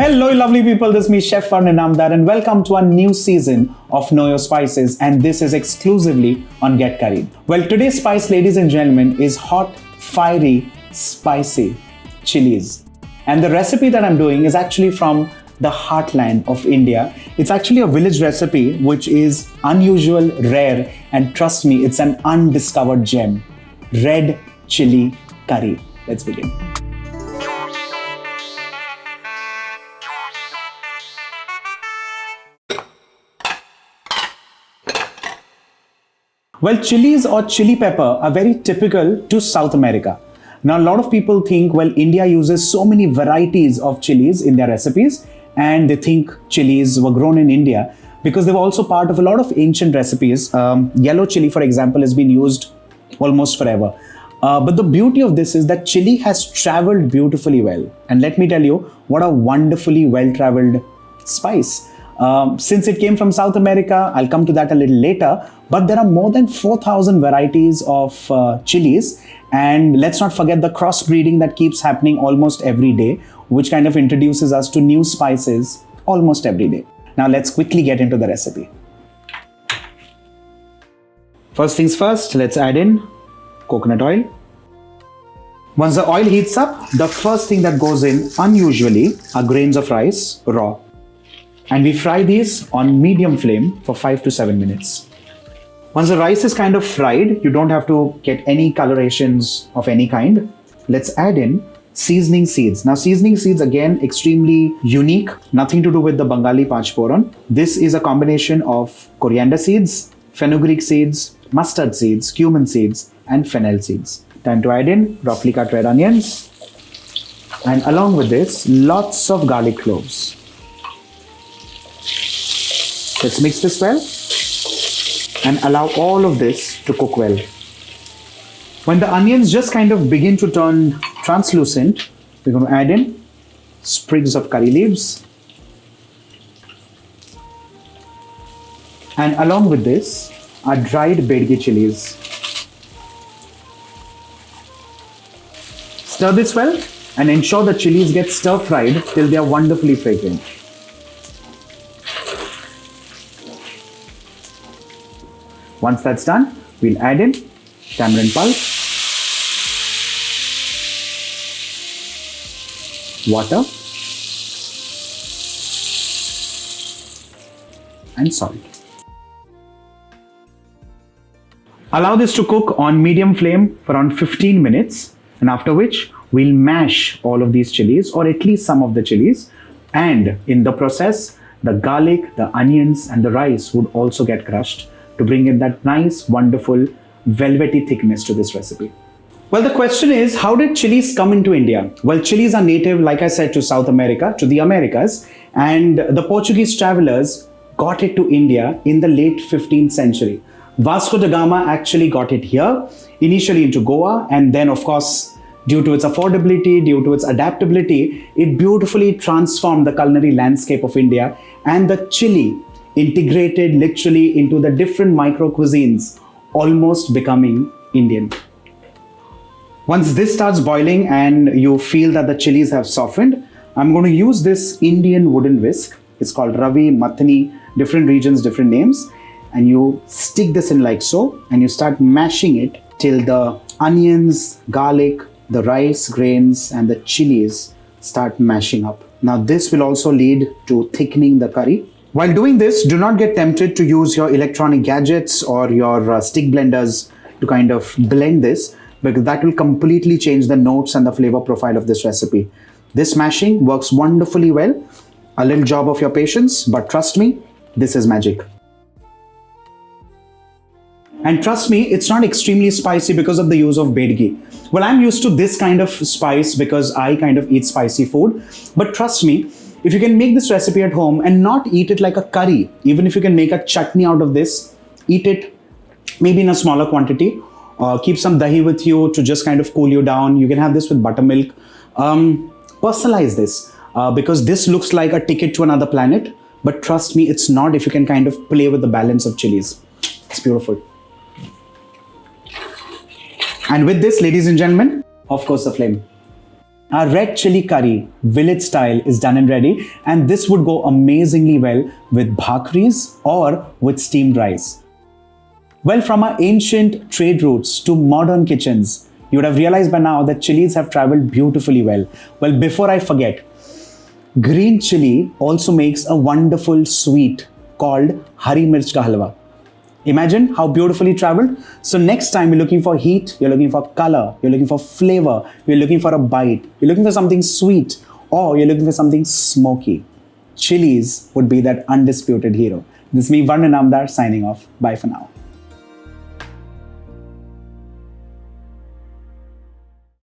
Hello lovely people, this is me Chef Varun Inamdar and welcome to a new season of Know Your Spices, and this is exclusively on Get Curried. Well, today's spice, ladies and gentlemen, is hot, fiery, spicy chilies. And the recipe that I'm doing is actually from the heartland of India. It's actually a village recipe which is unusual, rare, and trust me, it's an undiscovered gem. Red chili curry. Let's begin. Well, chilies or chili pepper are very typical to South America. Now, a lot of people think, well, India uses so many varieties of chilies in their recipes, and they think chilies were grown in India because they were also part of a lot of ancient recipes. Yellow chili, for example, has been used almost forever. But the beauty of this is that chili has traveled beautifully well. And let me tell you, what a wonderfully well-traveled spice. Since it came from South America, I'll come to that a little later, but there are more than 4,000 varieties of chilies, and let's not forget the crossbreeding that keeps happening almost every day, which kind of introduces us to new spices almost every day. Now let's quickly get into the recipe. First things first, let's add in coconut oil. Once the oil heats up, the first thing that goes in unusually are grains of rice, raw. And we fry these on medium flame for 5 to 7 minutes. Once the rice is kind of fried, you don't have to get any colorations of any kind. Let's add in seasoning seeds. Now, seasoning seeds, again, extremely unique, nothing to do with the Bengali Panchforan. This is a combination of coriander seeds, fenugreek seeds, mustard seeds, cumin seeds, and fennel seeds. Time to add in roughly cut red onions. And along with this, lots of garlic cloves. Let's mix this well and allow all of this to cook well. When the onions just kind of begin to turn translucent, we're going to add in sprigs of curry leaves. And along with this are dried Byadgi chilies. Stir this well and ensure the chilies get stir fried till they are wonderfully fragrant. Once that's done, we'll add in tamarind pulp, water, and salt. Allow this to cook on medium flame for around 15 minutes, and after which we'll mash all of these chilies, or at least some of the chilies, and in the process, the garlic, the onions, and the rice would also get crushed to bring in that nice, wonderful, velvety thickness to this recipe. Well, the question is, how did chilies come into India? Well, chilies are native, like I said, to South America, to the Americas, and the Portuguese travelers got it to India in the late 15th century. Vasco da Gama actually got it here, initially into Goa, and then, of course, due to its affordability, due to its adaptability, it beautifully transformed the culinary landscape of India, and the chili integrated literally into the different micro cuisines, almost becoming Indian. Once this starts boiling and you feel that the chilies have softened, I'm going to use this Indian wooden whisk. It's called Ravi, Mathani, different regions, different names. And you stick this in like so, and you start mashing it till the onions, garlic, the rice grains, and the chilies start mashing up. Now this will also lead to thickening the curry. While doing this, do not get tempted to use your electronic gadgets or your stick blenders to kind of blend this, because that will completely change the notes and the flavor profile of this recipe. This mashing works wonderfully well. A little job of your patience, but trust me, this is magic. And trust me, it's not extremely spicy because of the use of Byadgi. Well, I'm used to this kind of spice because I kind of eat spicy food, but trust me, if you can make this recipe at home and not eat it like a curry, even if you can make a chutney out of this, eat it maybe in a smaller quantity, keep some dahi with you to just kind of cool you down. You can have this with buttermilk. Personalize this because this looks like a ticket to another planet, but trust me, it's not if you can kind of play with the balance of chilies. It's beautiful. And with this, ladies and gentlemen, of course, the flame. Our red chili curry, village style, is done and ready, and this would go amazingly well with bhakris or with steamed rice. Well, from our ancient trade routes to modern kitchens, you would have realized by now that chilies have traveled beautifully well. Well, before I forget, green chili also makes a wonderful sweet called Hari Mirch ka halwa. Imagine how beautifully traveled. So next time you're looking for heat, you're looking for color, you're looking for flavor, you're looking for a bite, you're looking for something sweet, or you're looking for something smoky, Chillies would be that undisputed hero. This is me, Varun Inamdar, signing off. Bye for now.